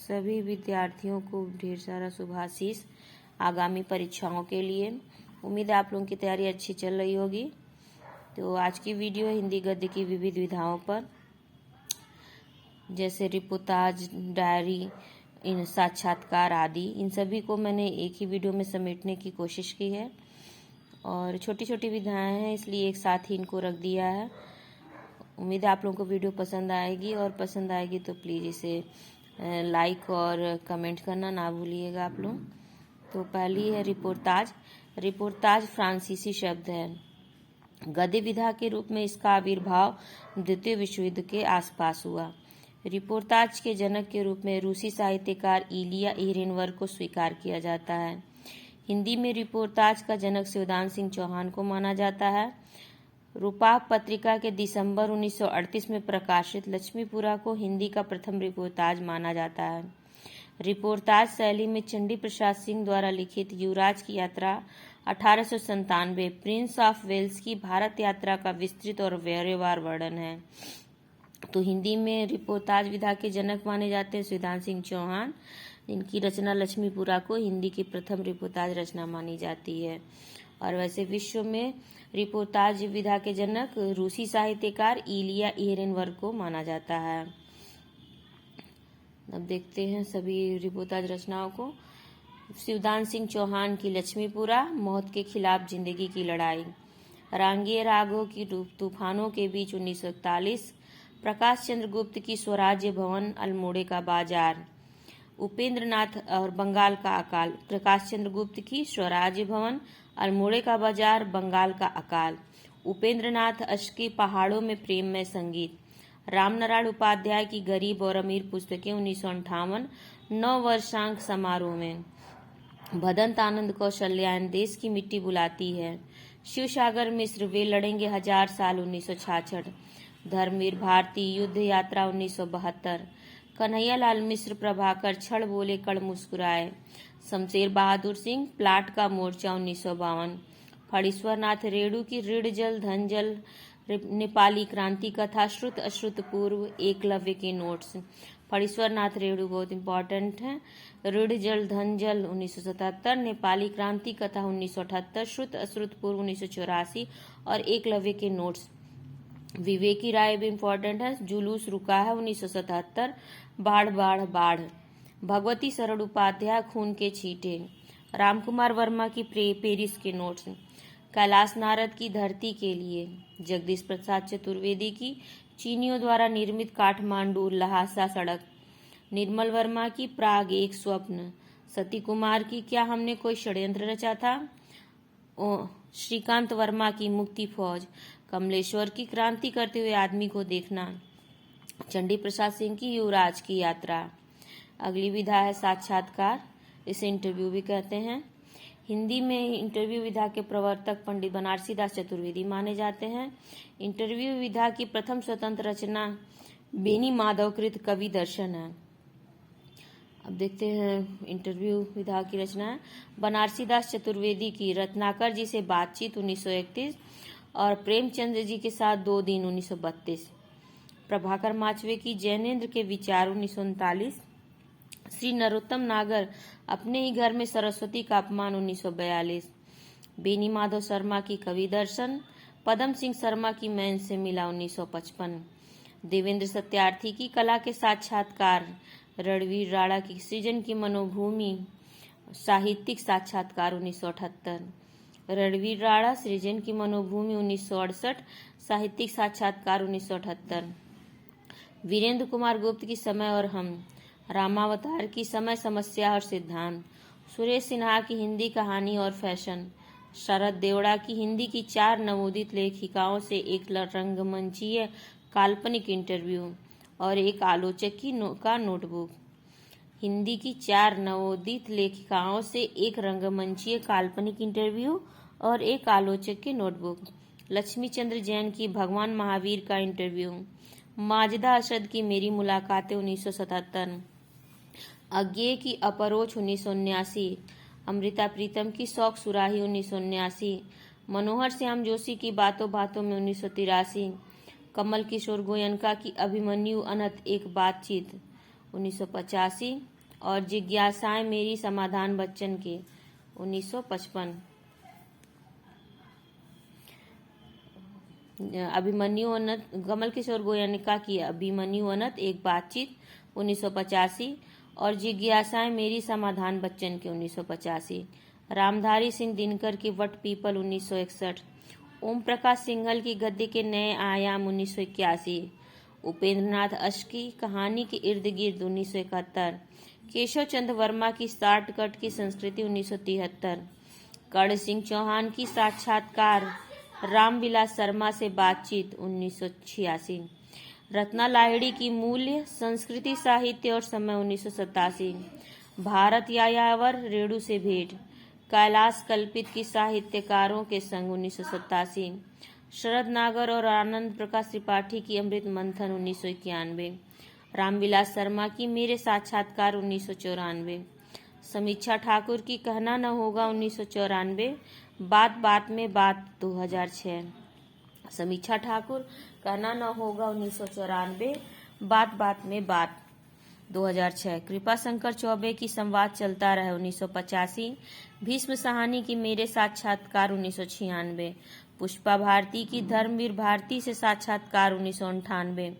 सभी विद्यार्थियों को ढेर सारा शुभाशीष आगामी परीक्षाओं के लिए। उम्मीद है आप लोगों की तैयारी अच्छी चल रही होगी। तो आज की वीडियो हिंदी गद्य की विविध विधाओं पर, जैसे रिपोर्टाज, डायरी, इन साक्षात्कार आदि, इन सभी को मैंने एक ही वीडियो में समेटने की कोशिश की है और छोटी छोटी विधाएं हैं इसलिए एक साथ ही इनको रख दिया है। उम्मीद है आप लोगों को वीडियो पसंद आएगी और पसंद आएगी तो प्लीज़ इसे लाइक और कमेंट करना ना भूलिएगा आप लोग। तो पहली है रिपोर्टाज। रिपोर्टाज फ्रांसीसी शब्द है। गद्य विधा के रूप में इसका आविर्भाव द्वितीय विश्व युद्ध के आसपास हुआ। रिपोर्टाज के जनक के रूप में रूसी साहित्यकार इलिया इरेनवर्क को स्वीकार किया जाता है। हिंदी में रिपोर्टाज का जनक शिवदान सिंह चौहान को माना जाता है। रूपाप पत्रिका के दिसंबर 1938 में प्रकाशित लक्ष्मीपुरा को हिंदी का प्रथम रिपोर्टाज माना जाता है। रिपोर्टाज शैली में चंडी प्रसाद सिंह द्वारा लिखित युवराज की यात्रा 1897 प्रिंस ऑफ वेल्स की भारत यात्रा का विस्तृत और ब्यौरेवार वर्णन है। तो हिंदी में रिपोर्टाज विधा के जनक माने जाते हैं शिवदान सिंह चौहान, जिनकी रचना लक्ष्मीपुरा को हिंदी की प्रथम रिपोर्टाज रचना मानी जाती है। और वैसे विश्व में रिपोर्टाज विधा के जनक रूसी साहित्यकार इलिया इरेनवर्क को माना जाता है। अब देखते हैं सभी रिपोर्टाज रचनाओं को। शिवदान सिंह चौहान की लक्ष्मीपुरा, मौत के खिलाफ जिंदगी की लड़ाई, रांगीय रागों की तूफानों के बीच 1941, प्रकाश चंद्र गुप्त की स्वराज्य भवन, अल्मोड़े का बाजार, उपेंद्र नाथ और बंगाल का अकाल, प्रकाश चंद्र गुप्त की स्वराज्य भवन, अल्मोड़े का बाजार, बंगाल का अकाल, उपेंद्र नाथ अश्क के पहाड़ों में प्रेम में संगीत, रामनारायण उपाध्याय की गरीब और अमीर पुस्तकें 1958, 9 वर्षांक समारोह में, भदंत आनंद कौशल्यायन देश की मिट्टी बुलाती है, शिव सागर मिश्र वे लड़ेंगे 1000 साल 1966, धर्मवीर भारती युद्ध यात्रा 1972, कन्हैया लाल मिश्र प्रभाकर छड़ बोले कड़ मुस्कुराए, शमशेर बहादुर सिंह प्लाट का मोर्चा 1952, फणीश्वर नाथ रेणु की ऋण जल धन जल, नेपाली क्रांति कथा श्रुत अश्रुत पूर्व, एकलव्य के नोट्स। फणीश्वर नाथ रेणु बहुत इंपॉर्टेंट है। ऋण जल धन जल 1977, नेपाली क्रांति कथा 1978, श्रुत अश्रुत पूर्व 1984 और एकलव्य के नोट्स। विवेकी राय भी इम्पोर्टेंट है। जुलूस रुका है 1977, बाढ़ बाढ़ बाढ़, भगवती शरण उपाध्याय खून के छींटे, रामकुमार वर्मा की पेरिस के नोट्स, कैलाश नारद की धरती के लिए, जगदीश प्रसाद चतुर्वेदी की चीनियों द्वारा निर्मित काठमांडू लहासा सड़क, निर्मल वर्मा की प्राग एक स्वप्न, सती कुमार की क्या हमने कोई षड्यंत्र रचा था, श्रीकांत वर्मा की मुक्ति फौज, कमलेश्वर की क्रांति करते हुए आदमी को देखना, चंडी प्रसाद सिंह की युवराज की यात्रा। अगली विधा है साक्षात्कार, इसे इंटरव्यू भी कहते हैं। हिंदी में इंटरव्यू विधा के प्रवर्तक पंडित बनारसी दास चतुर्वेदी माने जाते हैं। इंटरव्यू विधा की प्रथम स्वतंत्र रचना बेनी माधवकृत कवि दर्शन है। अब देखते हैं इंटरव्यू विधा की रचना है। बनारसी दास चतुर्वेदी की रत्नाकर जी से बातचीत 1931 और प्रेमचंद्र जी के साथ 2 दिन 1932, प्रभाकर माचवे की जैनेन्द्र के विचार 1939, श्री नरोत्तम नागर अपने ही घर में सरस्वती का अपमान 1942, बेनी माधव शर्मा की कवि दर्शन, पदम सिंह शर्मा की मैं से मिला 1955, देवेंद्र सत्यार्थी की कला के साक्षात्कार, रणवीर राणा की सृजन की मनोभूमि साहित्यिक साक्षात्कार 1978, रणवीर राणा सृजन की मनोभूमि 1968, साहित्यिक साक्षात्कार 1978, वीरेंद्र कुमार गुप्त की समय और हम, रामावतार की समय समस्या और सिद्धांत, सुरेश सिन्हा की हिंदी कहानी और फैशन, शरद देवड़ा की हिंदी की 4 नवोदित लेखिकाओं से एक रंगमंचीय काल्पनिक इंटरव्यू और एक आलोचक का नोटबुक। हिंदी की 4 नवोदित लेखिकाओं से एक रंगमंचीय काल्पनिक इंटरव्यू और एक आलोचक की नोटबुक। लक्ष्मी चंद्र जैन की भगवान महावीर का इंटरव्यू, माजिदा असद की मेरी मुलाकातें 1977, अज्ञेय की अपरोच 1979, अमृता प्रीतम की शौक सुराही 1979, मनोहर श्याम जोशी की बातों बातों में 1983, कमल किशोर गोयनका की अभिमन्यु अनंत एक बातचीत 1985, और जिज्ञासाएं मेरी समाधान बच्चन के 1955। अभिमन्यु अनंत कमल किशोर गोयनिका की अभिमन्यु अनंत एक बातचीत 1985 और जिज्ञासाएं मेरी समाधान बच्चन के 1985। रामधारी सिंह दिनकर की वट पीपल 1961। ओम प्रकाश सिंघल की गद्य के नए आयाम 1981। उपेंद्रनाथ अश्क की कहानी के इर्द गिर्द 1971। केशव चंद्र वर्मा की शॉर्टकट की संस्कृति 1973। कर्ण सिंह चौहान की साक्षात्कार रामविलास शर्मा से बातचीत 1986। रत्ना लाहिड़ी की मूल्य संस्कृति साहित्य और समय 1987। भारत यायावर रेणु से भेंट कैलाश कल्पित की साहित्यकारों के संग 1987। शरद नागर और आनंद प्रकाश त्रिपाठी की अमृत मंथन 1991। रामविलास शर्मा की मेरे साक्षात्कार 1994। समीक्षा ठाकुर की कहना न होगा 1994। बात बात में बात 2006। समीक्षा ठाकुर कहना न होगा 1994। बात बात में बात 2006। कृपा शंकर चौबे की संवाद चलता रहे 1985। भीष्म साहनी की मेरे साक्षात्कार 1996। पुष्पा भारती की धर्मवीर भारती से साक्षात्कार 1998।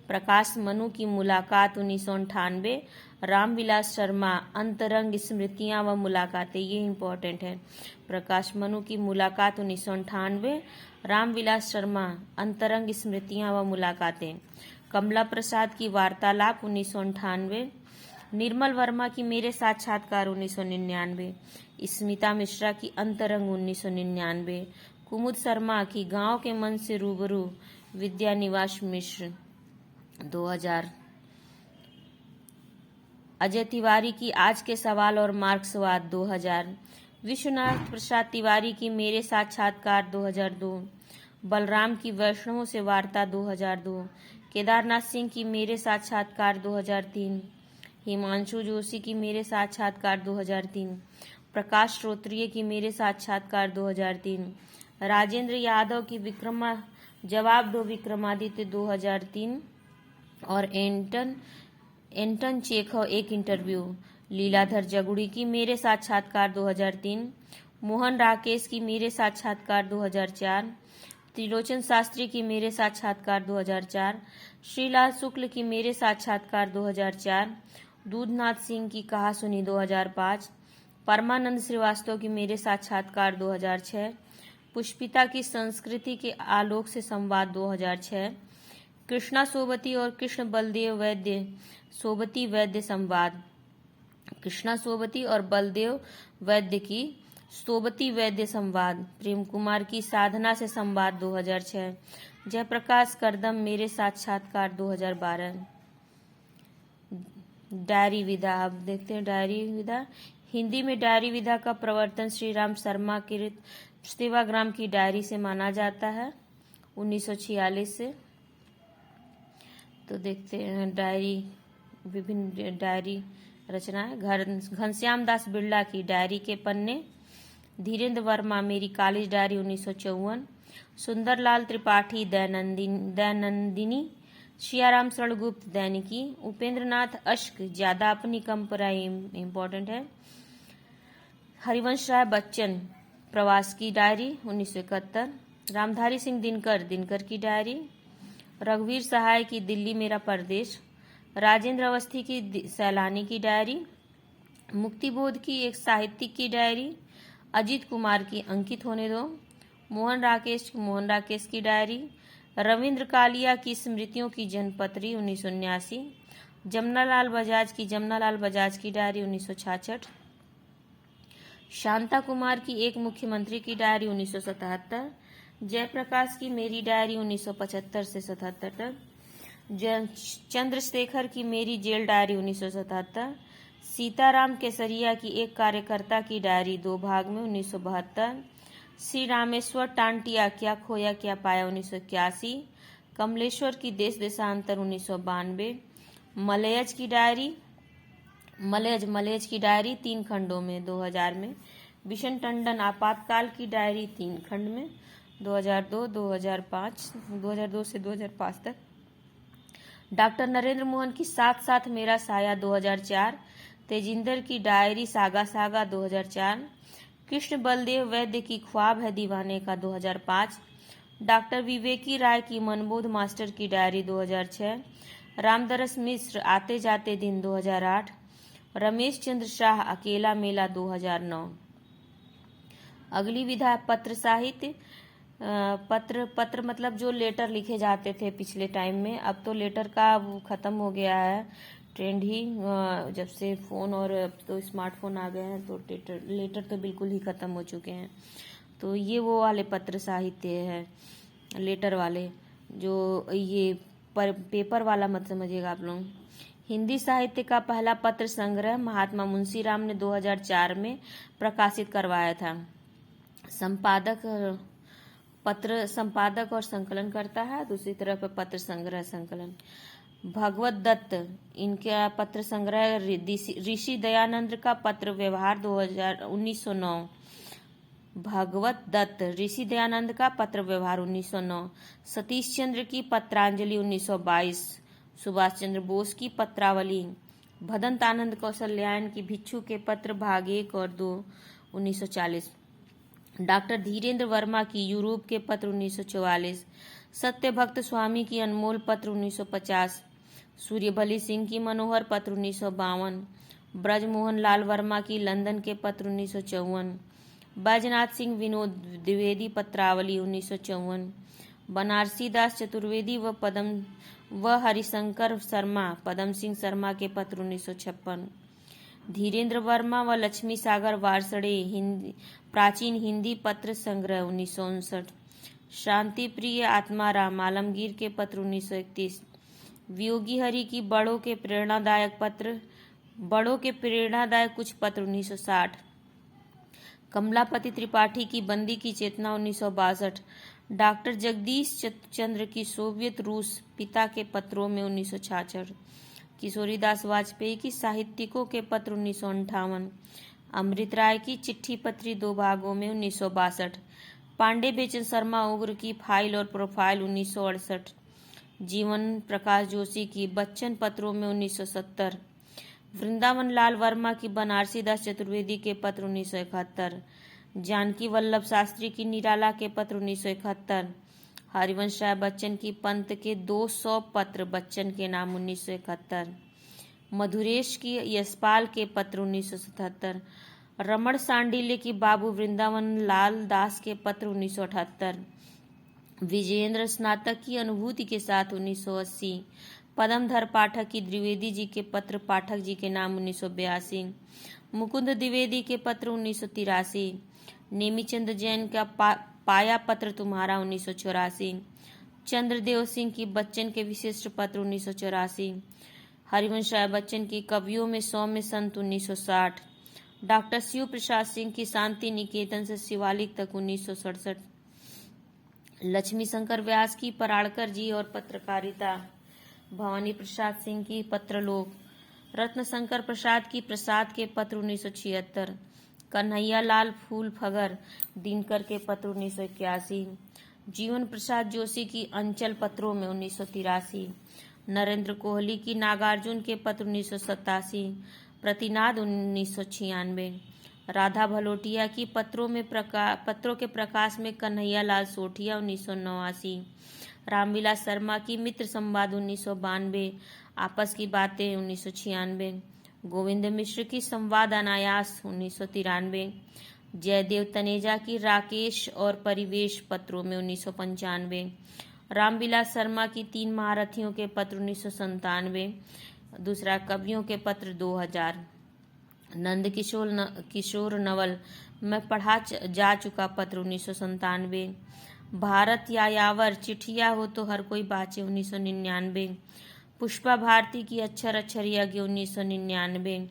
प्रकाश मनु की मुलाकात 1998। रामविलास शर्मा अंतरंग स्मृतियां व मुलाकातें, ये इम्पोर्टेंट है। प्रकाश मनु की मुलाकात 1998। रामविलास शर्मा अंतरंग स्मृतियां व मुलाकातें। कमला प्रसाद की वार्तालाप 1998। निर्मल वर्मा की मेरे साक्षात्कार 1999। स्मिता मिश्रा की अंतरंग 1999। कुमुद शर्मा की गांव के मन से रूबरू विद्या निवास मिश्र 2000। अजय तिवारी की आज के सवाल और मार्क्सवाद 2000। विश्वनाथ प्रसाद तिवारी की मेरे साक्षात्कार 2002। बलराम की वैष्णवों से वार्ता 2002। केदारनाथ सिंह की मेरे साक्षात्कार 2003। हिमांशु जोशी की मेरे साक्षात्कार 2003। प्रकाश श्रोत्रिय की मेरे साक्षात्कार 2003। राजेंद्र यादव की जवाब दो विक्रमादित्य 2003 और एंटन चेखव एक इंटरव्यू। लीलाधर जगुड़ी की मेरे साक्षात्कार 2003। मोहन राकेश की मेरे साक्षात्कार 2004। त्रिलोचन शास्त्री की मेरे साक्षात्कार 2004। श्रीलाल शुक्ल की मेरे साक्षात्कार 2004। दूधनाथ सिंह की कहा सुनी 2005। परमानंद श्रीवास्तव की मेरे साक्षात्कार 2006। पुष्पिता की संस्कृति के आलोक से संवाद 2006। कृष्णा सोबती और कृष्ण बलदेव वैद्य सोबती वैद्य संवाद। कृष्णा सोबती और बलदेव वैद्य की सोबती वैद्य संवाद। प्रेम कुमार की साधना से संवाद 2006। जयप्रकाश करदम मेरे साक्षात्कार 2012। डायरी विधा, अब देखते हैं डायरी विधा। हिंदी में डायरी विधा का प्रवर्तन श्री राम शर्मा कृत सेवाग्राम की डायरी से माना जाता है 1946 से। तो देखते हैं डायरी, विभिन्न डायरी रचनाएं। घनश्याम दास बिरला की डायरी के पन्ने। धीरेन्द्र वर्मा मेरी कॉलेज डायरी 1954। सुंदरलाल त्रिपाठी दैनंदिनी। सियाराम शरण गुप्त दैनिकी। उपेंद्रनाथ अश्क ज्यादा अपनी कम पराई, इम्पोर्टेंट है। हरिवंश राय बच्चन प्रवास की डायरी 1971। रामधारी सिंह दिनकर की डायरी। रघुवीर सहाय की दिल्ली मेरा परदेश। राजेंद्र अवस्थी की सैलानी की डायरी। मुक्तिबोध की एक साहित्यिक की डायरी। अजीत कुमार की अंकित होने दो। मोहन राकेश की डायरी। रविंद्र कालिया की स्मृतियों की जनपत्री 1979। जमनालाल बजाज की डायरी 1966। शांता कुमार की एक मुख्यमंत्री की डायरी 1977। जयप्रकाश की मेरी डायरी 1975 से 77 तक। चंद्रशेखर की मेरी जेल डायरी 1977। सीताराम केसरिया की एक कार्यकर्ता की डायरी 2 भाग में 1972। श्री रामेश्वर टांटिया क्या खोया क्या पाया 1981। कमलेश्वर की देश देशांतर 1992। मलयज की डायरी 3 खंडों में 2000 में। बिशन टंडन आपातकाल की डायरी 3 खंड में 2002 से 2005 तक। डॉक्टर नरेंद्र मोहन की साथ साथ मेरा साया 2004। तेजिंदर की diary saga saga 2004, Krishna Baldev वैद्य की ख्वाब है दीवाने का 2005, डॉक्टर विवेकी राय की मनबोध मास्टर की डायरी 2006, रामदरस मिश्र आते जाते दिन 2008, रमेश चंद्र शाह अकेला मेला 2009। अगली विधा है पत्र साहित्य। पत्र मतलब जो लेटर लिखे जाते थे पिछले टाइम में, अब तो लेटर का वो खत्म हो गया है ट्रेंड ही, जब से फोन और अब तो स्मार्टफोन आ गए हैं तो लेटर तो बिल्कुल ही खत्म हो चुके हैं। तो ये वो वाले पत्र साहित्य है, लेटर वाले, जो ये पेपर वाला मत समझिएगा आप लोग। हिंदी साहित्य का पहला पत्र संग्रह महात्मा मुंशीराम ने 2004 में प्रकाशित करवाया था। संपादक और संकलन करता है, दूसरी तरफ पत्र संग्रह संकलन भगवत दत्त, इनका पत्र संग्रह ऋषि दयानंद का पत्र व्यवहार 1909। भगवत दत्त, ऋषि दयानंद का पत्र व्यवहार 1909। सतीश चंद्र की पत्रांजलि 1922। सुभाष चंद्र बोस की पत्रावली। भदंत आनंद कौशल्यायन की भिक्षु के पत्र भाग 1 और 2 1940। डॉक्टर धीरेन्द्र वर्मा की यूरोप के पत्र 1944। सत्यभक्त स्वामी की अनमोल पत्र 1950। सूर्यबली सिंह की मनोहर पत्र 1952। ब्रजमोहन लाल वर्मा की लंदन के पत्र 1954। बैजनाथ सिंह विनोद द्विवेदी पत्रावली 1954। बनारसी दास चतुर्वेदी व हरिशंकर शर्मा पदम सिंह शर्मा के पत्र 1956। धीरेन्द्र वर्मा व लक्ष्मी सागर वारसड़े प्राचीन हिंदी पत्र संग्रह 1959। शांति प्रिय आत्माराम आलमगीर के पत्र 1931। वियोगी हरि की बड़ों के प्रेरणादायक कुछ पत्र 1960। कमलापति त्रिपाठी की बंदी की चेतना 1962। डॉक्टर जगदीश चंद्र की सोवियत रूस पिता के पत्रों में 1966। किशोरीदास वाजपेयी की साहित्यिकों के पत्र 1958। अमृत राय की चिट्ठी पत्री 2 भागों में 1962। पांडे बेचन शर्मा उग्र की फाइल और प्रोफाइल 1968। जीवन प्रकाश जोशी की बच्चन पत्रों में 1970। वृंदावन लाल वर्मा की बनारसी दास चतुर्वेदी के पत्र 1971। जानकी वल्लभ शास्त्री की निराला के पत्र 1971। हरिवंश राय बच्चन की पंत के 200 पत्र बच्चन के नाम 1971। मधुरेश की यशपाल के पत्र 1977। रमण सांडिल्य की बाबू वृंदावन लाल दास के पत्र 1978। विजयेंद्र स्नातक की अनुभूति के साथ 1980। पदमधर पाठक की द्विवेदी जी के पत्र पाठक जी के नाम 1982। मुकुंद द्विवेदी के पत्र 1983। नेमीचंद जैन का पाया पत्र तुम्हारा 1984। चंद्रदेव सिंह की बच्चन के विशिष्ट पत्र 1984। हरिवंश राय बच्चन की कवियों में सौम्य संत 1960। डॉक्टर शिव प्रसाद सिंह की शांति निकेतन से शिवालिक तक 1967। लक्ष्मी शंकर व्यास की पराड़कर जी और पत्रकारिता। भवानी प्रसाद सिंह की पत्रलोक। रत्न शंकर प्रसाद की प्रसाद के पत्र 1976। कन्हैया लाल फूल फगर दिनकर के पत्र 1981। जीवन प्रसाद जोशी की अंचल पत्रों में 1983। नरेंद्र कोहली की नागार्जुन के पत्र 1987। प्रतिनाद 1996। राधा भलोटिया की पत्रों के प्रकाश में कन्हैया लाल सोठिया 1989। रामविलास शर्मा की मित्र संवाद 1992। आपस की बातें 1996। गोविंद मिश्र की संवाद अनायास 1993। जयदेव तनेजा की राकेश और परिवेश पत्रों में 1995। रामविलास शर्मा की 3 महारथियों के पत्र 1997। दूसरा कवियों के पत्र 2000। नंद किशोर नवल मैं पढ़ा जा चुका पत्र 1997। भारत यायावर चिट्ठिया हो तो हर कोई बाचे 1999। पुष्पा भारती की अक्षर अक्षर यज्ञ 1999।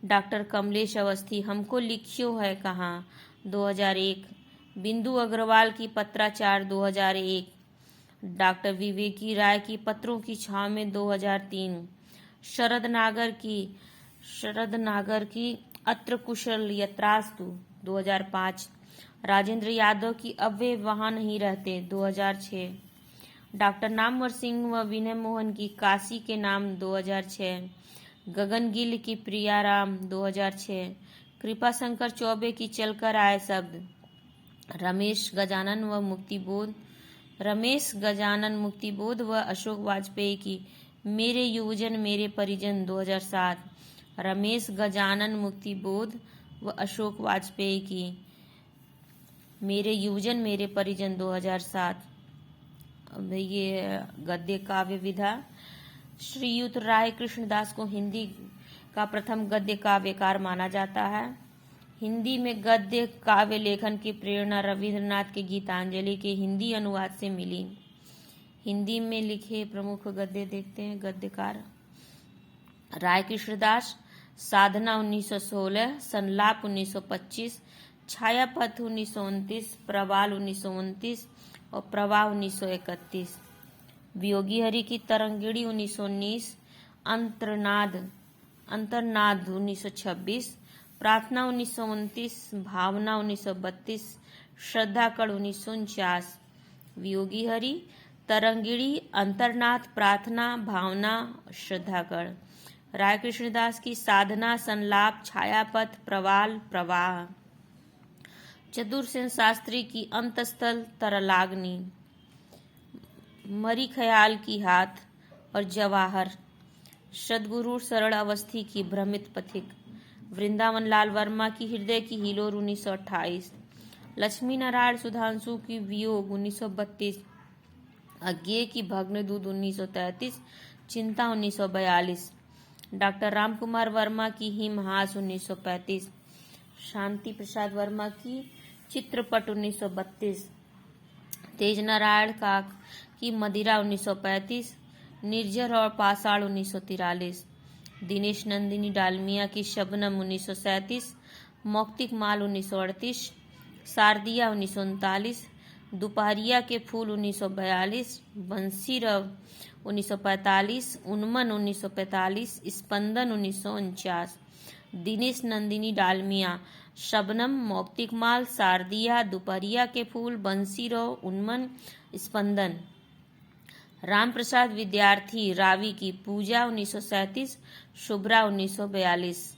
डॉक्टर कमलेश अवस्थी हमको लिखियो है कहाँ 2001। बिंदु अग्रवाल की पत्राचार 2001। डॉक्टर विवेकी राय की पत्रों की छाव में 2003। शरद नागर की अत्र कुशल यत्रास्तु 2005। राजेंद्र यादव की अब वे वहां नहीं रहते 2006। डॉक्टर नामवर सिंह व विनय मोहन की काशी के नाम 2006। गगन गिल की प्रियाराम 2006। कृपा शंकर चौबे की चलकर आए शब्द। रमेश गजानन मुक्तिबोध व अशोक वाजपेयी की मेरे युवजन मेरे परिजन 2007। रमेश गजानन मुक्तिबोध व अशोक वाजपेयी की मेरे युवजन मेरे परिजन 2007। अब ये गद्य काव्य विधा। श्रीयुत राय कृष्णदास को हिंदी का प्रथम गद्य काव्यकार माना जाता है। हिंदी में गद्य काव्य लेखन की प्रेरणा रविंद्रनाथ के गीतांजलि के हिंदी अनुवाद से मिली। हिंदी में लिखे प्रमुख गद्य देखते हैं। गद्यकार राय कृष्णदास। साधना 1916, संलाप 1925, छायापथ 1929, प्रवाल 1929 और प्रवाह 1931। वियोगी हरि की तरंगिणी 1919, अंतर्नाद 1926, प्रार्थना 1929, भावना 1932, श्रद्धाकण 1949। वियोगी हरि, तरंगिणी, अंतर्नाद, प्रार्थना, भावना, श्रद्धाकण। राय कृष्णदास की साधना, संलाप, छायापथ, प्रवाल, प्रवाह। चतुरसेन शास्त्री की अंतस्थल, तरलाग्नि। मरी ख्याल की हाथ और जवाहर। सदगुरु शरण अवस्थी की भ्रमित पथिक। वृंदावन लाल वर्मा की हृदय की हिलोर 1928। लक्ष्मी नारायण सुधांशु की वियोग 1932। अज्ञेय की भग्न दूध 1933, चिंता 1942। डॉक्टर रामकुमार वर्मा की हिमहास 1935। शांति प्रसाद वर्मा की चित्रपट 1932। तेज नारायण काक की मदिरा 1935। निर्जर और पाषाण 1943। दिनेश नंदिनी डालमिया की शबनम 1937। मौक्तिक माल 1938। शारदिया 1939। दोपहरिया के फूल 1942। बंसीरव 1945। उन्मन 1945। स्पंदन 1949। दिनेश नंदिनी डालमिया, शबनम, मौक्तिक माल, शारदिया, दोपहरिया के फूल, बंसीरव, उन्मन, स्पंदन। राम प्रसाद विद्यार्थी रावी की पूजा 1937। शुभ्रा 1942।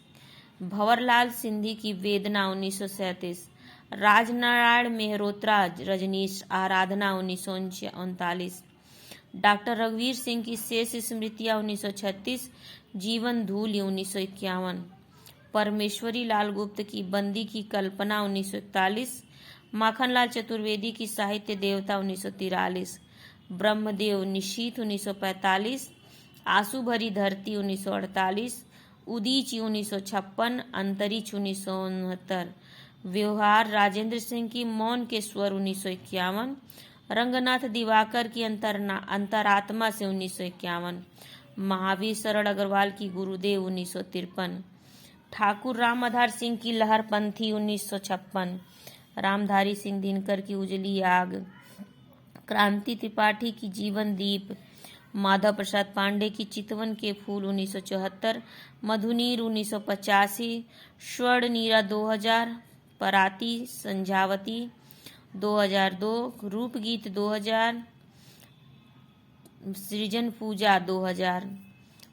भंवरलाल सिंधी की वेदना 1937। राजनारायण मेहरोत्रा रजनीश, आराधना 1939। डॉक्टर रघुवीर सिंह की शेष स्मृतियां 1936। जीवन धूल 1951। परमेश्वरी लाल गुप्त की बंदी की कल्पना 1941। माखनलाल चतुर्वेदी की साहित्य देवता 1943। ब्रह्मदेव निशीथ 1945। आंसू भरी धरती 1948। उदीची 1956। अंतरिक्ष 1969। व्यवहार राजेंद्र सिंह की मौन के स्वर 1951। रंगनाथ दिवाकर की अंतरात्मा से 1951। महावीर शरण अग्रवाल की गुरुदेव 1953। ठाकुर राम आधार सिंह की लहरपंथी 1956। रामधारी सिंह दिनकर की उजली आग। क्रांति त्रिपाठी की जीवन दीप। माधव प्रसाद पांडे की चितवन के फूल 1974। मधुनीर 1985। स्वर्ण नीरा 2000। पराती संझावती 2002। रूपगीत 2000। सृजन पूजा 2000।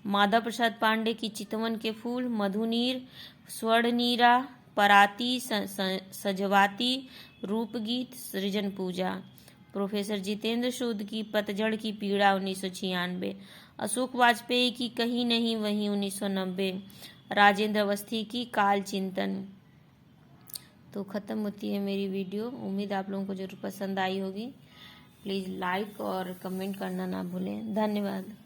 माधव प्रसाद पांडे की चितवन के फूल, मधुनीर, स्वर्णनीरा, पराती सजवाती, रूपगीत, सृजन पूजा। प्रोफेसर जितेंद्र सूद की पतझड़ की पीड़ा 1996। अशोक वाजपेयी की कहीं नहीं वहीं 1990। राजेंद्र अवस्थी की काल चिंतन। तो ख़त्म होती है मेरी वीडियो। उम्मीद आप लोगों को जरूर पसंद आई होगी। प्लीज़ लाइक और कमेंट करना ना भूलें। धन्यवाद।